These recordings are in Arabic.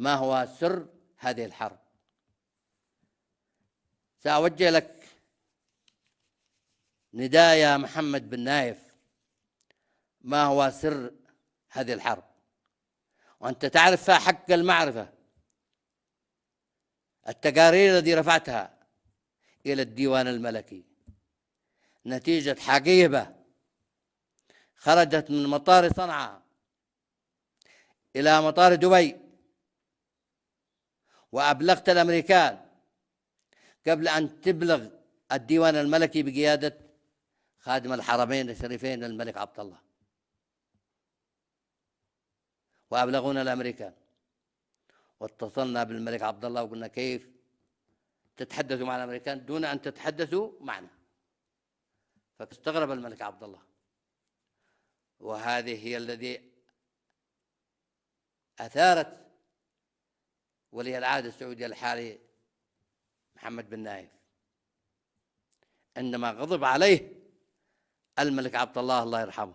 ما هو سر هذه الحرب. سأوجه لك نداء يا محمد بن نايف، ما هو سر هذه الحرب وأنت تعرف حق المعرفة. التقارير التي رفعتها إلى الديوان الملكي نتيجة حقيبة خرجت من مطار صنعاء إلى مطار دبي، وأبلغت الأمريكان قبل أن تبلغ الديوان الملكي بقيادة خادم الحرمين الشريفين الملك عبد الله، وأبلغونا الأمريكان، واتصلنا بالملك عبد الله وقلنا كيف تتحدثوا مع الأمريكان دون أن تتحدثوا معنا؟ فاستغرب الملك عبد الله، وهذه هي الذي أثارت ولي العهد السعودي الحالي محمد بن نايف عندما غضب عليه الملك عبد الله يرحمه.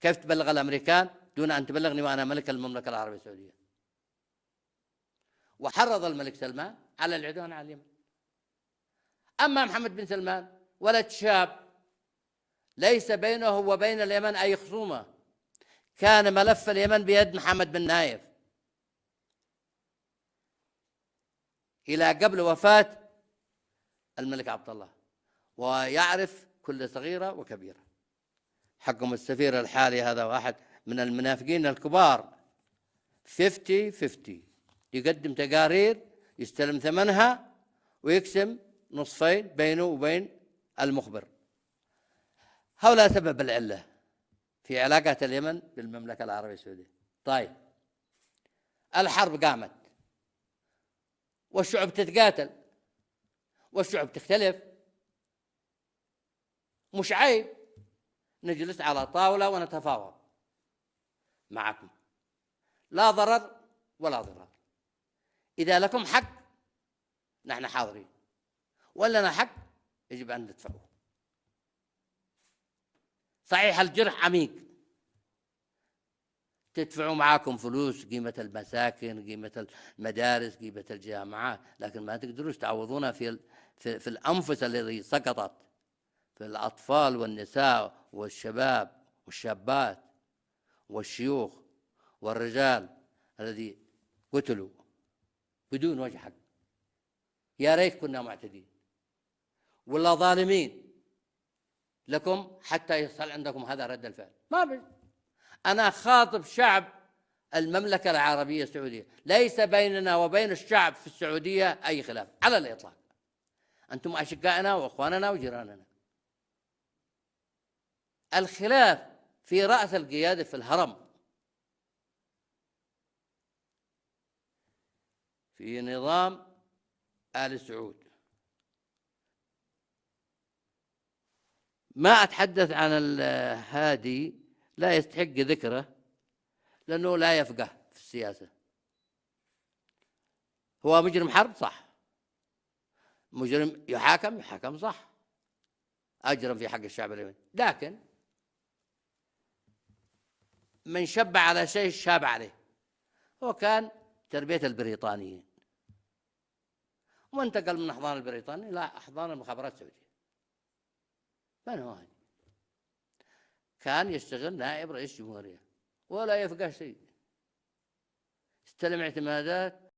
كيف تبلغ الأمريكان دون أن تبلغني وأنا ملك المملكة العربية السعودية؟ وحرض الملك سلمان على العدوان على اليمن. أما محمد بن سلمان ولد شاب ليس بينه وبين اليمن أي خصومة، كان ملف اليمن بيد محمد بن نايف إلى قبل وفاة الملك عبد الله، ويعرف كل صغيرة وكبيرة. حقهم السفير الحالي هذا واحد من المنافقين الكبار، 50-50، يقدم تقارير يستلم ثمنها ويقسم نصفين بينه وبين المخبر. هؤلاء سبب العلة في علاقات اليمن بالمملكة العربية السعودية. طيب، الحرب قامت والشعوب تتقاتل والشعوب تختلف، مش عيب نجلس على طاولة ونتفاوض معكم، لا ضرر ولا ضرار. إذا لكم حق نحن حاضرين، ولنا حق يجب أن ندفعه. صحيح الجرح عميق، تدفعوا معاكم فلوس، قيمة المساكن، قيمة المدارس، قيمة الجامعات، لكن ما تقدروش تعوضونها في الأنفس التي سقطت، في الأطفال والنساء والشباب والشابات والشيوخ والرجال الذي قتلوا بدون وجه حق. يا ريت كنا معتدين ولا ظالمين لكم حتى يصل عندكم هذا رد الفعل. ما بي. أنا خاطب شعب المملكة العربية السعودية، ليس بيننا وبين الشعب في السعودية أي خلاف على الإطلاق. أنتم أشقائنا وأخواننا وجيراننا. الخلاف في رأس القيادة في الهرم، في نظام آل سعود. ما أتحدث عن هادي، لا يستحق ذكره لأنه لا يفقه في السياسة. هو مجرم حرب صح، مجرم يحاكم صح، أجرم في حق الشعب اليمني، لكن من شب على شيء شاب عليه. هو كان تربية البريطانيين وانتقل من أحضان البريطاني إلى أحضان المخابرات السعودية. من هو هذا؟ كان يشتغل نائب رئيس جمهورية ولا يفقه شيء، استلم اعتمادات